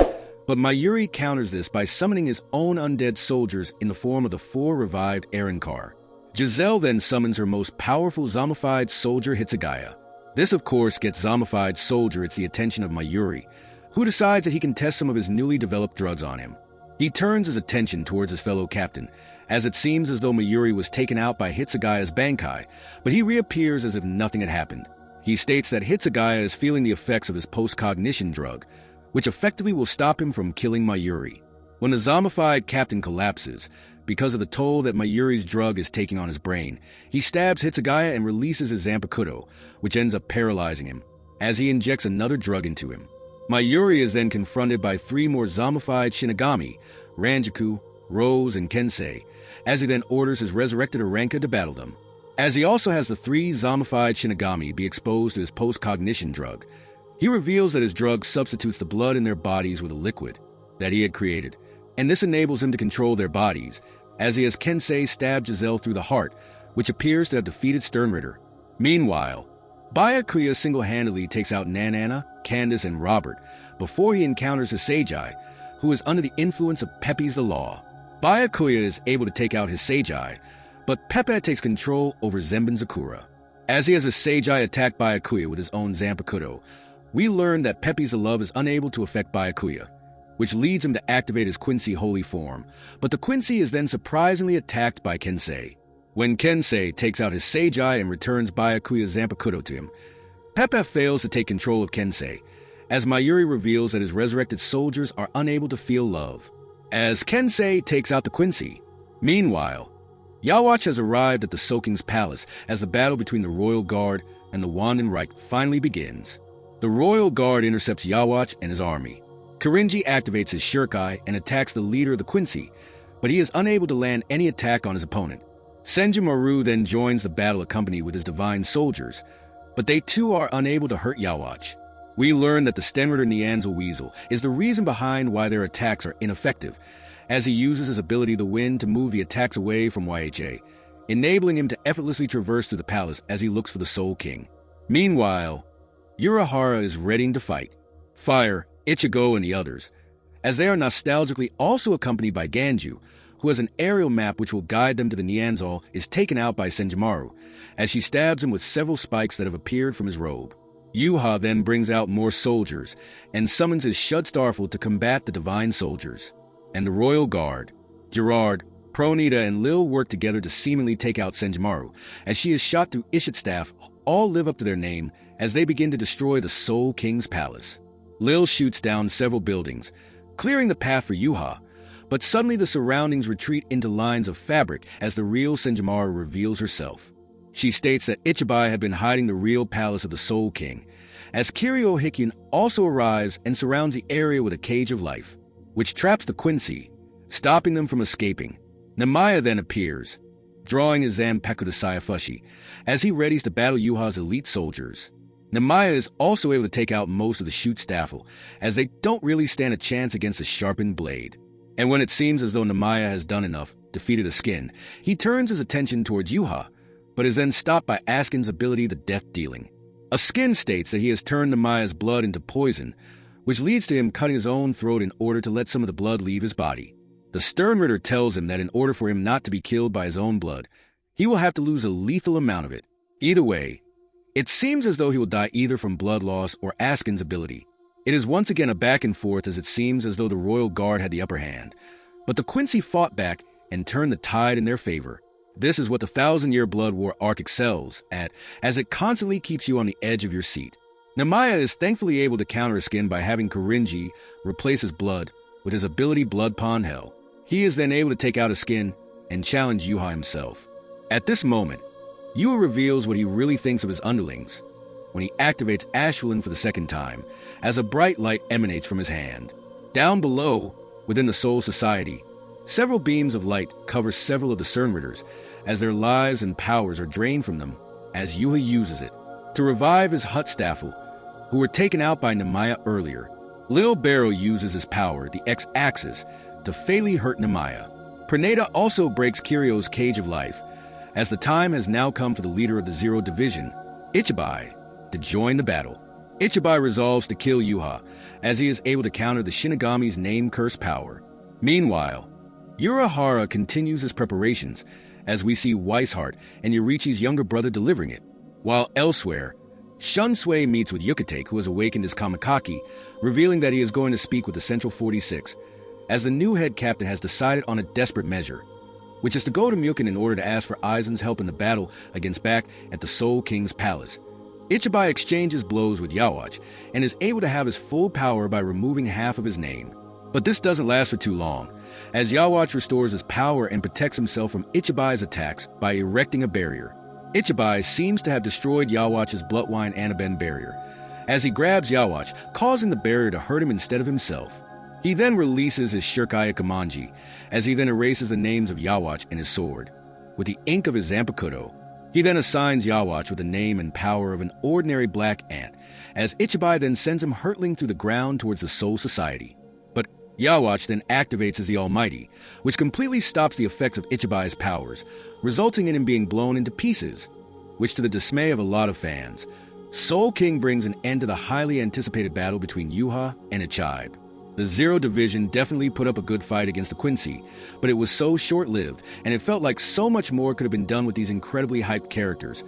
but Mayuri counters this by summoning his own undead soldiers in the form of the 4 revived Arankar. Giselle then summons her most powerful zombified soldier Hitsugaya. This of course gets zombified soldier the attention of Mayuri, who decides that he can test some of his newly developed drugs on him. He turns his attention towards his fellow captain, as it seems as though Mayuri was taken out by Hitsugaya's Bankai, but he reappears as if nothing had happened. He states that Hitsugaya is feeling the effects of his post-cognition drug, which effectively will stop him from killing Mayuri. When the zombified captain collapses, because of the toll that Mayuri's drug is taking on his brain, he stabs Hitsugaya and releases his Zanpakuto, which ends up paralyzing him, as he injects another drug into him. Mayuri is then confronted by 3 more zombified Shinigami, Ranjaku, Rose, and Kensei, as he then orders his resurrected Aranka to battle them. As he also has the 3 zombified Shinigami be exposed to his post-cognition drug, he reveals that his drug substitutes the blood in their bodies with a liquid that he had created, and this enables him to control their bodies, as he has Kensei stab Giselle through the heart, which appears to have defeated Sternritter. Meanwhile, Byakuya single-handedly takes out Nanana, Candace, and Robert before he encounters Hisagi, who is under the influence of Pepe's the Law. Byakuya is able to take out Hisagi, but Pepe takes control over Zenbin Zakura. As he has Hisagi attack Byakuya with his own Zanpakuto, we learn that Pepe's the Love is unable to affect Byakuya, which leads him to activate his Quincy holy form, but the Quincy is then surprisingly attacked by Kensei. When Kensei takes out his Seijai and returns Byakuya's Zanpakuto to him, Pepe fails to take control of Kensei, as Mayuri reveals that his resurrected soldiers are unable to feel love, as Kensei takes out the Quincy. Meanwhile, Yhwach has arrived at the Soaking's palace as the battle between the Royal Guard and the Wandenreich finally begins. The Royal Guard intercepts Yhwach and his army. Kirinji activates his Shurikai and attacks the leader of the Quincy, but he is unable to land any attack on his opponent. Senjumaru then joins the battle accompanied with his divine soldiers, but they too are unable to hurt Yhwach. We learn that the Sternritter Nyanza Weasel is the reason behind why their attacks are ineffective, as he uses his ability to wind to move the attacks away from Yhwach, enabling him to effortlessly traverse through the palace as he looks for the Soul King. Meanwhile, Urahara is readying to fight Fire, Ichigo, and the others, as they are nostalgically also accompanied by Ganju, who has an aerial map which will guide them to the Nyanzal, is taken out by Senjumaru, as she stabs him with several spikes that have appeared from his robe. Yhwach then brings out more soldiers and summons his Shud Starful to combat the divine soldiers. And the Royal Guard, Gerard, Pronita, and Lil work together to seemingly take out Senjumaru, as she is shot through Ishit's staff, all live up to their name as they begin to destroy the Soul King's palace. Lil shoots down several buildings, clearing the path for Yhwach, but suddenly the surroundings retreat into lines of fabric as the real Senjumaru reveals herself. She states that Ichibai had been hiding the real palace of the Soul King, as Kiryu Hikkyun also arrives and surrounds the area with a cage of life, which traps the Quincy, stopping them from escaping. Namaya then appears, drawing his Zanpakuto Saifushi, as he readies to battle Yhwach's elite soldiers. Namaya is also able to take out most of the Shoot Staffel, as they don't really stand a chance against the sharpened blade. And when it seems as though Namaya has done enough, defeated Askin, he turns his attention towards Yhwach, but is then stopped by Askin's ability to death-dealing. Askin states that he has turned Namaya's blood into poison, which leads to him cutting his own throat in order to let some of the blood leave his body. The Sternritter tells him that in order for him not to be killed by his own blood, he will have to lose a lethal amount of it. Either way, it seems as though he will die either from blood loss or Askin's ability. It is once again a back and forth, as it seems as though the Royal Guard had the upper hand, but the Quincy fought back and turned the tide in their favor. This is what the 1000-Year Blood War arc excels at, as it constantly keeps you on the edge of your seat. Namaya is thankfully able to counter Askin by having Kirinji replace his blood with his ability Blood Pond Hell. He is then able to take out Askin and challenge Yhwach himself. At this moment, Yhwach reveals what he really thinks of his underlings when he activates Ashwin for the second time, as a bright light emanates from his hand. Down below, within the Soul Society, several beams of light cover several of the Sternritters, as their lives and powers are drained from them, as Yhwach uses it to revive his Hut Staffel, who were taken out by Namaya earlier. Lil Barrow uses his power, the X-Axis, to fatally hurt Namaya. Perneda also breaks Kiryo's cage of life, as the time has now come for the leader of the Zero Division, Ichibai, to join the battle. Ichibai resolves to kill Yhwach, as he is able to counter the Shinigami's name-curse power. Meanwhile, Urahara continues his preparations, as we see Weishart and Yoruichi's younger brother delivering it. While elsewhere, Shunsui meets with Yukatake, who has awakened his Kamakaki, revealing that he is going to speak with the Central 46, as the new head captain has decided on a desperate measure, which is to go to Mukun in order to ask for Aizan's help in the battle against Back at the Soul King's palace. Ichibai exchanges blows with Yhwach and is able to have his full power by removing half of his name. But this doesn't last for too long, as Yhwach restores his power and protects himself from Ichibai's attacks by erecting a barrier. Ichibai seems to have destroyed Yhwach's Bloodwine Anaben barrier, as he grabs Yhwach, causing the barrier to hurt him instead of himself. He then releases his Shirkaya Kamanji, as he then erases the names of Yhwach and his sword. With the ink of his Zanpakuto, he then assigns Yhwach with the name and power of an ordinary black ant, as Ichibai then sends him hurtling through the ground towards the Soul Society. But Yhwach then activates as the Almighty, which completely stops the effects of Ichibai's powers, resulting in him being blown into pieces, which to the dismay of a lot of fans, Soul King brings an end to the highly anticipated battle between Yhwach and Ichigo. The Zero Division definitely put up a good fight against the Quincy, but it was so short-lived, and it felt like so much more could have been done with these incredibly hyped characters,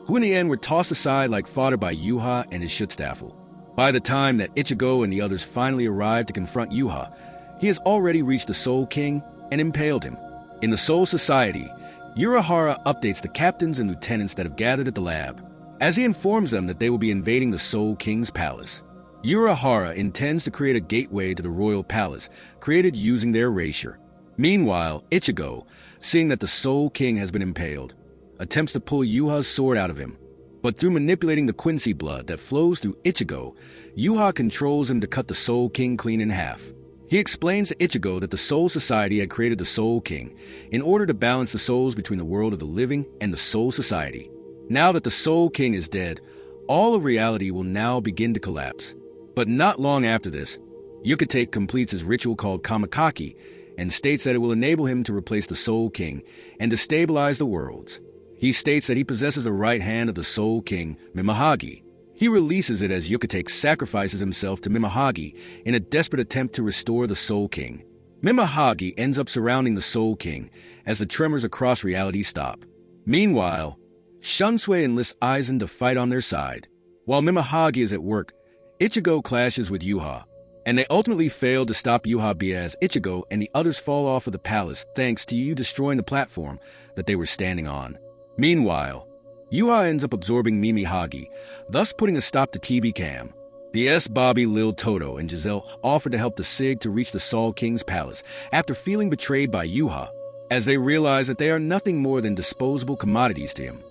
who in the end were tossed aside like fodder by Yhwach and his Schutzstaffel. By the time that Ichigo and the others finally arrived to confront Yhwach, he has already reached the Soul King and impaled him. In the Soul Society, Urahara updates the captains and lieutenants that have gathered at the lab, as he informs them that they will be invading the Soul King's palace. Urahara intends to create a gateway to the royal palace, created using their erasure. Meanwhile, Ichigo, seeing that the Soul King has been impaled, attempts to pull Yhwach's sword out of him. But through manipulating the Quincy blood that flows through Ichigo, Yhwach controls him to cut the Soul King clean in half. He explains to Ichigo that the Soul Society had created the Soul King in order to balance the souls between the world of the living and the Soul Society. Now that the Soul King is dead, all of reality will now begin to collapse. But not long after this, Yukatake completes his ritual called Kamakaki and states that it will enable him to replace the Soul King and to stabilize the worlds. He states that he possesses the right hand of the Soul King, Mimahagi. He releases it as Yukatake sacrifices himself to Mimahagi in a desperate attempt to restore the Soul King. Mimahagi ends up surrounding the Soul King as the tremors across reality stop. Meanwhile, Shunsui enlists Aizan to fight on their side. While Mimahagi is at work, Ichigo clashes with Yhwach, and they ultimately fail to stop Yhwach as Ichigo and the others fall off of the palace thanks to Yu destroying the platform that they were standing on. Meanwhile, Yhwach ends up absorbing Mimihagi, thus putting a stop to TB Cam. The S. Bobby, Lil Toto, and Giselle offer to help the Sig to reach the Soul King's palace after feeling betrayed by Yhwach, as they realize that they are nothing more than disposable commodities to him.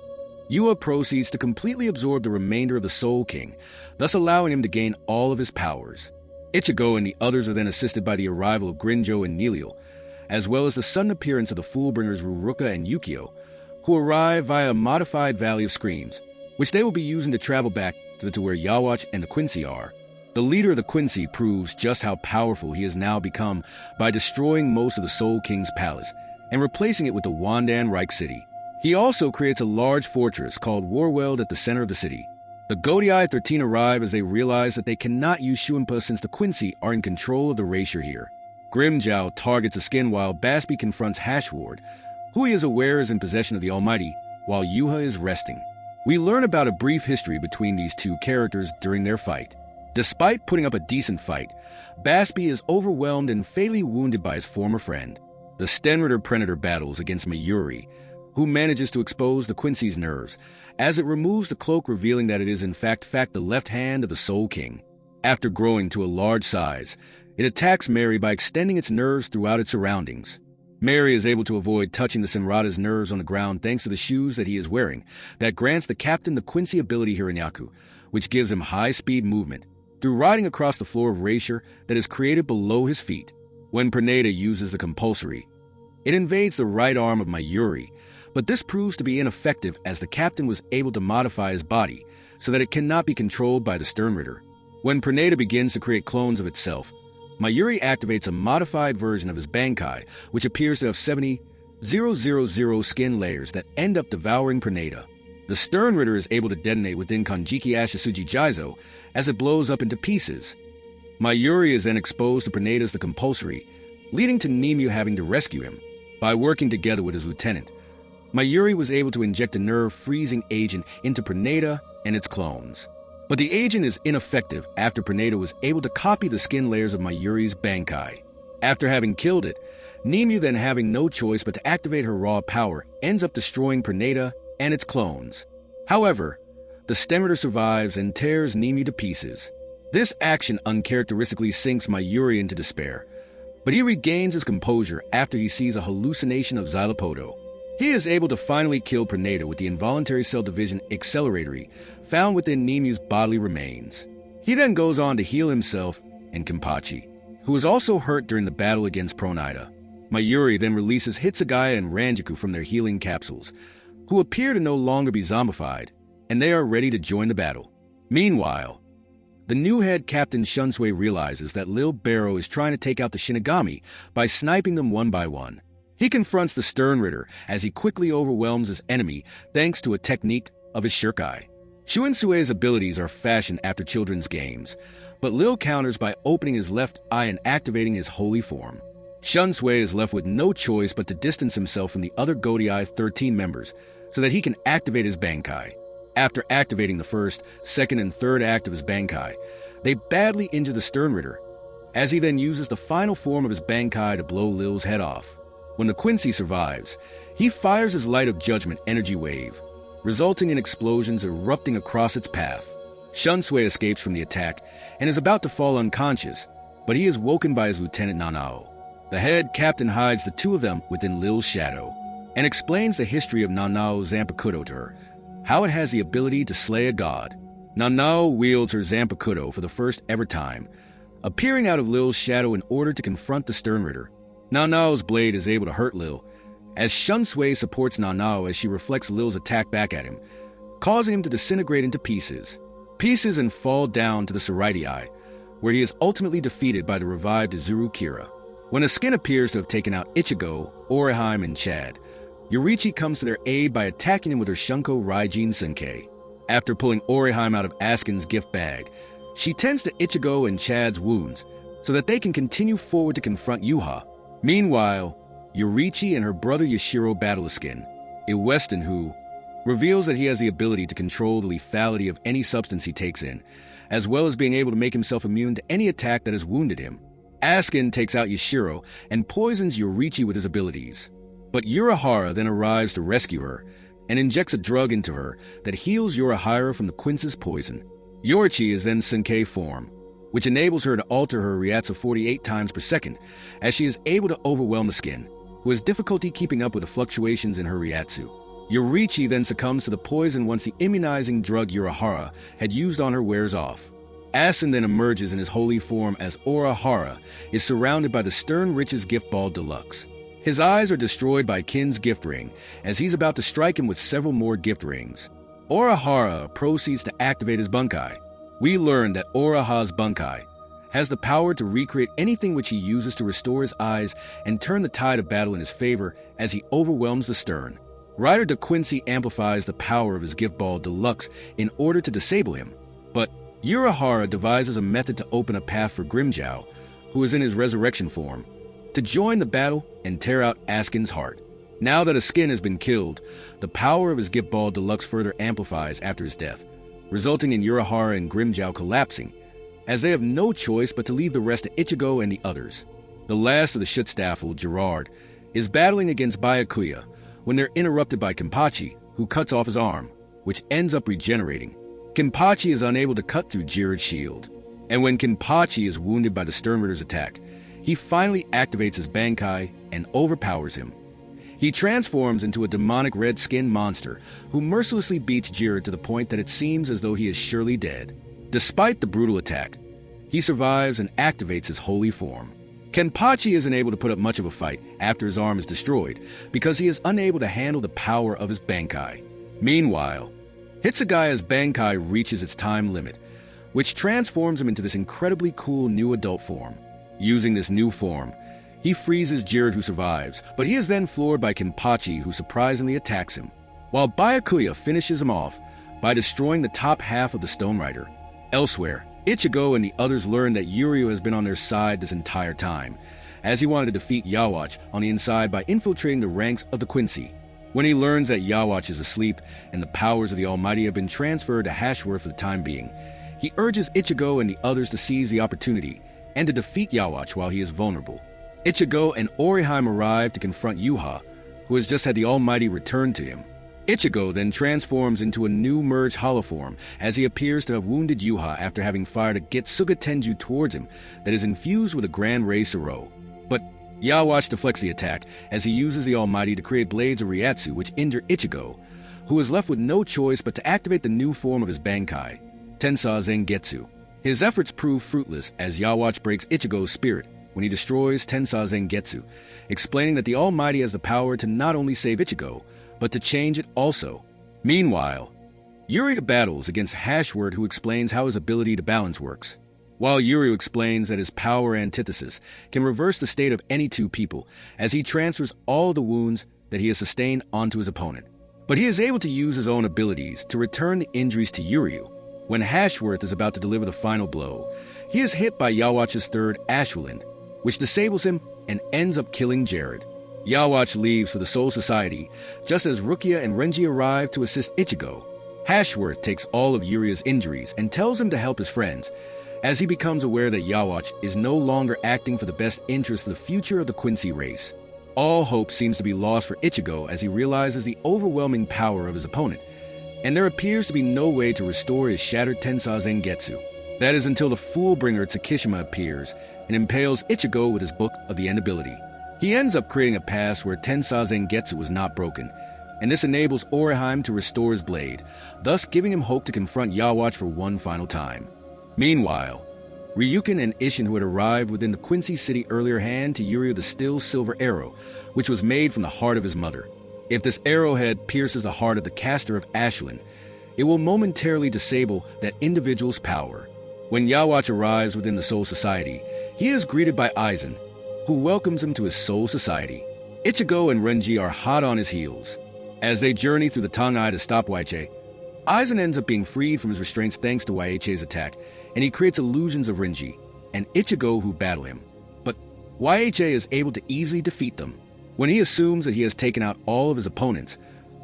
Yhwach proceeds to completely absorb the remainder of the Soul King, thus allowing him to gain all of his powers. Ichigo and the others are then assisted by the arrival of Grinjo and Nilio, as well as the sudden appearance of the Foolbringers Ruruka and Yukio, who arrive via a modified Valley of Screams, which they will be using to travel back to where Yhwach and the Quincy are. The leader of the Quincy proves just how powerful he has now become by destroying most of the Soul King's palace and replacing it with the Wandan Reich City. He also creates a large fortress called Warweld at the center of the city. The Godii 13 arrive as they realize that they cannot use Shuinpa since the Quincy are in control of the erasure here. Grimjow targets a skin while Baspi confronts Hashward, who he is aware is in possession of the Almighty, while Yuha is resting. We learn about a brief history between these two characters during their fight. Despite putting up a decent fight, Baspi is overwhelmed and fatally wounded by his former friend. The Sternritter Predator battles against Mayuri, who manages to expose the Quincy's nerves, as it removes the cloak revealing that it is in fact the left hand of the Soul King. After growing to a large size, it attacks Mary by extending its nerves throughout its surroundings. Mary is able to avoid touching the Senrata's nerves on the ground thanks to the shoes that he is wearing, that grants the captain the Quincy ability Hiranyaku, which gives him high-speed movement, through riding across the floor of erasure that is created below his feet. When Perneda uses the compulsory, it invades the right arm of Mayuri, but this proves to be ineffective as the captain was able to modify his body so that it cannot be controlled by the Sternritter. When Perneda begins to create clones of itself, Mayuri activates a modified version of his Bankai, which appears to have 70,000 skin layers that end up devouring Pernada. The Sternritter is able to detonate within Kanjiki Ashisuji Jizo as it blows up into pieces. Mayuri is then exposed to Pernada's the compulsory, leading to Nemu having to rescue him. By working together with his lieutenant, Mayuri was able to inject a nerve-freezing agent into Pernada and its clones. But the agent is ineffective after Pernada was able to copy the skin layers of Mayuri's Bankai. After having killed it, Nemu, then having no choice but to activate her raw power, ends up destroying Pernada and its clones. However, the Sternritter survives and tears Nemu to pieces. This action uncharacteristically sinks Mayuri into despair, but he regains his composure after he sees a hallucination of Xylopodo. He is able to finally kill Pernada with the involuntary cell division acceleratory found within Nemu's bodily remains. He then goes on to heal himself and Kenpachi, who was also hurt during the battle against Pronida. Mayuri then releases Hitsugaya and Ranjaku from their healing capsules, who appear to no longer be zombified, and they are ready to join the battle. Meanwhile, the new head Captain Shunsui realizes that Lil Barrow is trying to take out the Shinigami by sniping them one by one. He confronts the Sternritter as he quickly overwhelms his enemy thanks to a technique of his Shirkai. Shuinsue's abilities are fashioned after children's games, but Lil counters by opening his left eye and activating his holy form. Shunsui is left with no choice but to distance himself from the other Godai 13 members so that he can activate his Bankai. After activating the first, second, and third act of his Bankai, they badly injure the Sternritter, as he then uses the final form of his Bankai to blow Lil's head off. When the Quincy survives, he fires his Light of Judgment energy wave, resulting in explosions erupting across its path. Shunsui escapes from the attack and is about to fall unconscious, but he is woken by his lieutenant Nanao. The head captain hides the two of them within Lil's shadow and explains the history of Nanao's Zanpakuto to her, how it has the ability to slay a god. Nanao wields her Zanpakuto for the first ever time, appearing out of Lil's shadow in order to confront the Sternritter. Nanao's blade is able to hurt Lil, as Shunsui supports Nanao as she reflects Lil's attack back at him, causing him to disintegrate into pieces and fall down to the Soritii, where he is ultimately defeated by the revived Izuru Kira. When a skin appears to have taken out Ichigo, Orihime, and Chad, Yoruichi comes to their aid by attacking him with her Shunko Raijin Senkei. After pulling Orihime out of Askin's gift bag, she tends to Ichigo and Chad's wounds so that they can continue forward to confront Yhwach. Meanwhile, Yoruichi and her brother Yashiro battle a skin, a Weston who reveals that he has the ability to control the lethality of any substance he takes in, as well as being able to make himself immune to any attack that has wounded him. Askin takes out Yashiro and poisons Yoruichi with his abilities. But Urahara then arrives to rescue her and injects a drug into her that heals Urahara from the Quince's poison. Yoruichi is then Senkei form, which enables her to alter her Ryatsu 48 times per second, as she is able to overwhelm the skin, who has difficulty keeping up with the fluctuations in her Ryatsu. Yoruichi then succumbs to the poison once the immunizing drug Urahara had used on her wears off. Asin then emerges in his holy form as Urahara is surrounded by the Sternritter's gift ball deluxe. His eyes are destroyed by Kin's gift ring as he's about to strike him with several more gift rings. Urahara proceeds to activate his Bankai. We learn that Urahara's Bankai has the power to recreate anything which he uses to restore his eyes and turn the tide of battle in his favor as he overwhelms the Stern. Rider de Quincy amplifies the power of his gift ball deluxe in order to disable him, but Urahara devises a method to open a path for Grimmjow, who is in his resurrection form, to join the battle and tear out Askin's heart. Now that a skin has been killed, the power of his gift ball deluxe further amplifies after his death, resulting in Urahara and Grimmjow collapsing, as they have no choice but to leave the rest to Ichigo and the others. The last of the Schutzstaffel, Gerard, is battling against Byakuya when they're interrupted by Kenpachi, who cuts off his arm, which ends up regenerating. Kenpachi is unable to cut through Jirod's shield, and when Kenpachi is wounded by the Sternritter's attack, he finally activates his Bankai and overpowers him. He transforms into a demonic red-skinned monster who mercilessly beats Jirod to the point that it seems as though he is surely dead. Despite the brutal attack, he survives and activates his holy form. Kenpachi isn't able to put up much of a fight after his arm is destroyed because he is unable to handle the power of his Bankai. Meanwhile, Hitsugaya's Bankai reaches its time limit, which transforms him into this incredibly cool new adult form. Using this new form, he freezes Jared, who survives, but he is then floored by Kenpachi, who surprisingly attacks him, while Byakuya finishes him off by destroying the top half of the Sternritter. Elsewhere, Ichigo and the others learn that Yuryu has been on their side this entire time, as he wanted to defeat Yhwach on the inside by infiltrating the ranks of the Quincy. When he learns that Yhwach is asleep and the powers of the Almighty have been transferred to Hashworth for the time being, he urges Ichigo and the others to seize the opportunity and to defeat Yhwach while he is vulnerable. Ichigo and Orihime arrive to confront Yhwach, who has just had the Almighty returned to him. Ichigo then transforms into a new merged holoform as he appears to have wounded Yhwach after having fired a Getsuga Tenju towards him that is infused with a Grand Ray Soro. But Yhwach deflects the attack as he uses the Almighty to create blades of Reiatsu which injure Ichigo, who is left with no choice but to activate the new form of his Bankai, Tensa Zengetsu. His efforts prove fruitless as Yhwach breaks Ichigo's spirit when he destroys Tensa Zengetsu, explaining that the Almighty has the power to not only save Ichigo, but to change it also. Meanwhile, Yuryu battles against Hashword, who explains how his ability to balance works. While Yuryu explains that his power antithesis can reverse the state of any two people, as he transfers all the wounds that he has sustained onto his opponent. But he is able to use his own abilities to return the injuries to Yuryu. When Hashworth is about to deliver the final blow, he is hit by Yhwach's third Ashwalind, which disables him and ends up killing Jared. Yhwach leaves for the Soul Society just as Rukia and Renji arrive to assist Ichigo. Hashworth takes all of Yuryu's injuries and tells him to help his friends, as he becomes aware that Yhwach is no longer acting for the best interest for the future of the Quincy race. All hope seems to be lost for Ichigo as he realizes the overwhelming power of his opponent, and there appears to be no way to restore his shattered Tensa Zengetsu. That is until the Foolbringer Tsukishima appears and impales Ichigo with his Book of the End ability. He ends up creating a pass where Tensa Zengetsu was not broken, and this enables Orihime to restore his blade, thus giving him hope to confront Yhwach for one final time. Meanwhile, Ryukin and Isshin, who had arrived within the Quincy city earlier, hand to Yuryu the still silver arrow, which was made from the heart of his mother. If this arrowhead pierces the heart of the caster of Ashland, it will momentarily disable that individual's power. When Yhwach arrives within the Soul Society, he is greeted by Aizan, who welcomes him to his Soul Society. Ichigo and Renji are hot on his heels. As they journey through the Tongai to stop Yhwach, Aizan ends up being freed from his restraints thanks to Yhwach's attack, and he creates illusions of Renji and Ichigo who battle him. But Yhwach is able to easily defeat them. When he assumes that he has taken out all of his opponents,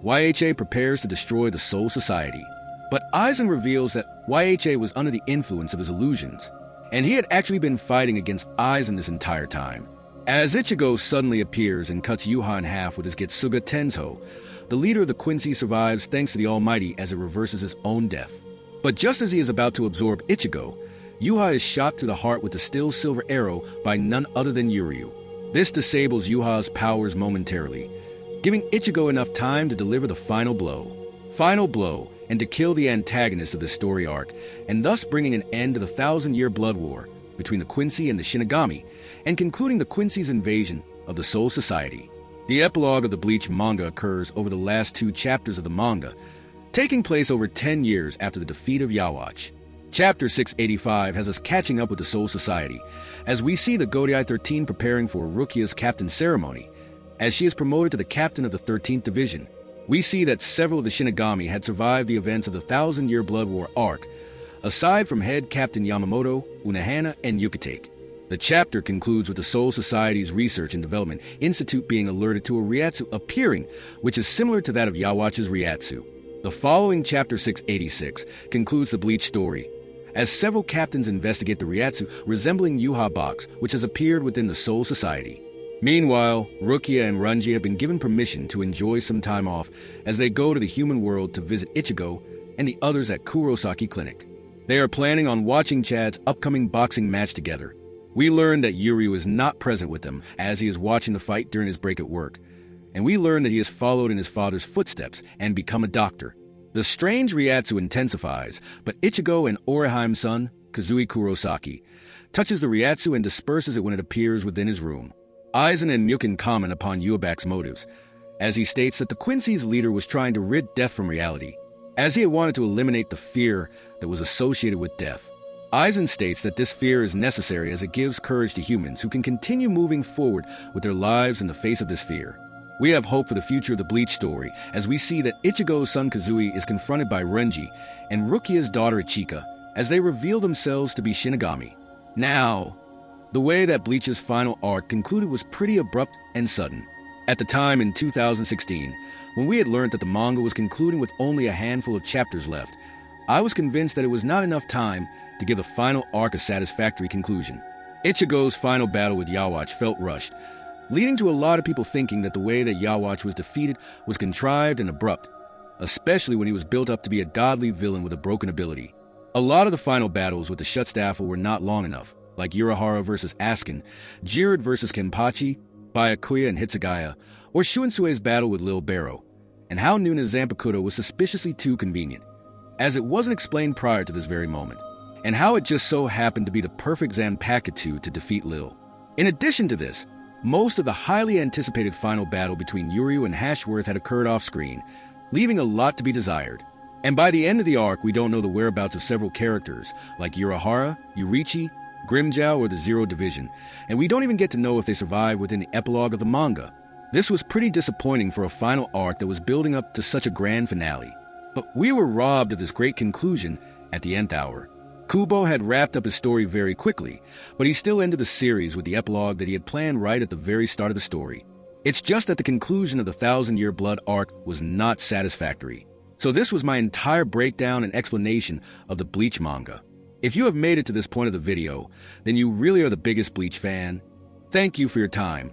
Yhwach prepares to destroy the Soul Society. But Aizan reveals that Yhwach was under the influence of his illusions, and he had actually been fighting against Aizan this entire time. As Ichigo suddenly appears and cuts Yhwach in half with his Getsuga Tenzo, the leader of the Quincy survives thanks to the Almighty as it reverses his own death. But just as he is about to absorb Ichigo, Yhwach is shot through the heart with the still silver arrow by none other than Yuryu. This disables Yhwach's powers momentarily, giving Ichigo enough time to deliver the final blow. And to kill the antagonist of this story arc, and thus bringing an end to the 1,000-year blood war between the Quincy and the Shinigami, and concluding the Quincy's invasion of the Soul Society. The epilogue of the Bleach manga occurs over the last 2 chapters of the manga, taking place over 10 years after the defeat of Yhwach. Chapter 685 has us catching up with the Soul Society, as we see the Godai 13 preparing for Rukia's captain ceremony, as she is promoted to the captain of the 13th Division. We see that several of the Shinigami had survived the events of the 1,000-year Blood War arc, aside from head Captain Yamamoto, Unohana, and Yukitake. The chapter concludes with the Soul Society's Research and Development Institute being alerted to a Reiatsu appearing, which is similar to that of Yhwach's Reiatsu. The following Chapter 686 concludes the Bleach story, as several captains investigate the Reiatsu resembling Yhwach box, which has appeared within the Soul Society. Meanwhile, Rukia and Renji have been given permission to enjoy some time off as they go to the human world to visit Ichigo and the others at Kurosaki Clinic. They are planning on watching Chad's upcoming boxing match together. We learn that Yuryu is not present with them as he is watching the fight during his break at work, and we learn that he has followed in his father's footsteps and become a doctor. The strange Reiatsu intensifies, but Ichigo and Orihime's son, Kazui Kurosaki, touches the Reiatsu and disperses it when it appears within his room. Aizan and Ryukin comment upon Yhwach's motives, as he states that the Quincy's leader was trying to rid death from reality, as he had wanted to eliminate the fear that was associated with death. Aizan states that this fear is necessary as it gives courage to humans who can continue moving forward with their lives in the face of this fear. We have hope for the future of the Bleach story as we see that Ichigo's son Kazui is confronted by Renji and Rukia's daughter Ichika as they reveal themselves to be Shinigami. Now, the way that Bleach's final arc concluded was pretty abrupt and sudden. At the time in 2016, when we had learned that the manga was concluding with only a handful of chapters left, I was convinced that it was not enough time to give the final arc a satisfactory conclusion. Ichigo's final battle with Yhwach felt rushed, leading to a lot of people thinking that the way that Yhwach was defeated was contrived and abrupt, especially when he was built up to be a godly villain with a broken ability. A lot of the final battles with the Shuttstaffel were not long enough, like Urahara versus Askin, Jirid versus Kenpachi, Byakuya and Hitsugaya, or Shuinsue's battle with Lil Barrow, and how Nuna's Zanpakuto was suspiciously too convenient, as it wasn't explained prior to this very moment, and how it just so happened to be the perfect Zanpakuto to defeat Lil. In addition to this, most of the highly anticipated final battle between Yuryu and Hashworth had occurred off-screen, leaving a lot to be desired. And by the end of the arc, we don't know the whereabouts of several characters, like Urahara, Yoruichi, Grimmjow, or the Zero Division, and we don't even get to know if they survive within the epilogue of the manga. This was pretty disappointing for a final arc that was building up to such a grand finale. But we were robbed of this great conclusion at the nth hour. Kubo had wrapped up his story very quickly, but he still ended the series with the epilogue that he had planned right at the very start of the story. It's just that the conclusion of the 1,000-Year Blood arc was not satisfactory. So this was my entire breakdown and explanation of the Bleach manga. If you have made it to this point of the video, then you really are the biggest Bleach fan. Thank you for your time.